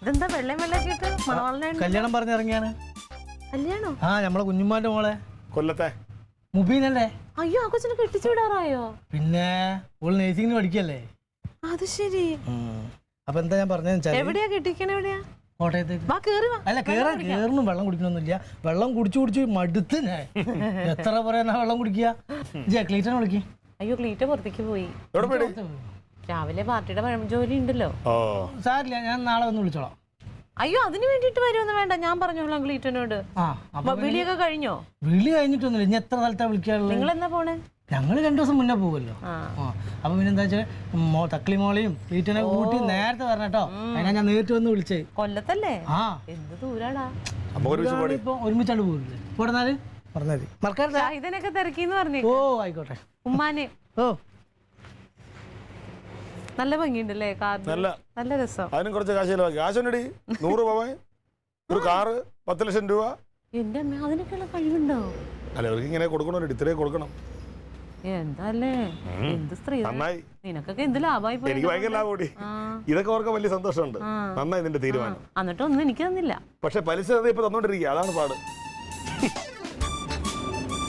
ഇതെന്താ വെള്ളം വെള്ളാക്കിട്ട് കല്യാണം പറഞ്ഞിറങ്ങിയാണ്. കല്യാണോ? ആ നമ്മളെ കുഞ്ഞുമാന്റെ മോളെ കൊല്ലത്തെ മുബീനല്ലേ? അയ്യോ, ആ കൊച്ചിനെ കെട്ടിച്ചു വിടാറായോ? പിന്നെ ഓള് നേഴ്സിംഗിന് പഠിക്കല്ലേ. അത് ശരി. അപ്പൊ എന്താ ഞാൻ പറഞ്ഞത്, എവിടെയാ കെട്ടിക്കണ? എവിടെയാ? കോട്ടയത്തേക്ക്. അല്ല, കേറണം. വെള്ളം കുടിക്കണമെന്നില്ല. വെള്ളം കുടിച്ചു മടുത്ത് ഞാൻ എത്ര പറയാ വെള്ളം കുടിക്കുക. ക്ലീറ്റനെ വിളിക്കും. അയ്യോ, ക്ലീറ്റ പുറത്തേക്ക് പോയി. രാവിലെ പാർട്ടിയുടെ ജോലി ഉണ്ടല്ലോ. സാരില്ല, ഞാൻ നാളെ വന്ന് വിളിച്ചോളാം. അയ്യോ, അതിന് വേണ്ടിട്ട് വരുമൊന്നും വേണ്ട, ഞാൻ പറഞ്ഞോളാം ക്ലീറ്റനോട്. വിളിയൊക്കെ കഴിഞ്ഞോ? വിളി കഴിഞ്ഞിട്ടൊന്നുമില്ല. ഇനി എത്ര സ്ഥലത്താ വിളിക്കാറുള്ളത്? നിങ്ങൾ എന്നാ പോണേ? ഞങ്ങള് 2 ദിവസം മുന്നേ പോകുമല്ലോ. അപ്പൊ പിന്നെ എന്താ വെച്ചാൽ തക്കളി മോളെയും ക്ലീറ്റനെ കൂട്ടി നേരത്തെ വരണട്ടോ. അതിനാ ഞാൻ നേരിട്ട് വന്ന് വിളിച്ചേ. കൊല്ലത്തല്ലേ? എന്ത് ദൂരാടാ. ഇപ്പൊ ഒരുമിച്ചാണ്ട് പോകില്ലേ? പോടുന്നാല് പറഞ്ഞാൽ മറക്കാറില്ല. ഇതിനൊക്കെ തിരക്കിന്ന് പറഞ്ഞു. ഓ ആയിക്കോട്ടെ. ഉമ്മാനെ. ഓ നല്ല ഭംഗിയുണ്ടല്ലേ കാർ? നല്ല രസം. അതിനും കുറച്ച് കാശ് ചിലവാക്കി. കാശുണ്ടടി 100 പവൻ, ഒരു കാറ്, 10 ലക്ഷം രൂപ. എന്റെ അമ്മ, അതിനൊക്കെയുള്ള കഴിവുണ്ടോ? അല്ല, അവർക്ക് ഇങ്ങനെ കൊടുക്കണോ, ഇത്രയും കൊടുക്കണം. എന്താല്ലേ, എന്ത് സ്ത്രീ. നിനക്കൊക്കെ എന്ത് ലാഭമായി? എനിക്ക് ഭയങ്കര ലാഭം കൂടി. ഇതൊക്കെ അവർക്ക് വലിയ സന്തോഷമുണ്ട്. നന്നായി നിന്റെ തീരുമാനം. എന്നിട്ടൊന്നും എനിക്ക് തന്നില്ല. പക്ഷെ പലിശ ഇപ്പൊ തന്നോണ്ടിരിക്കുക, അതാണ് പാട്.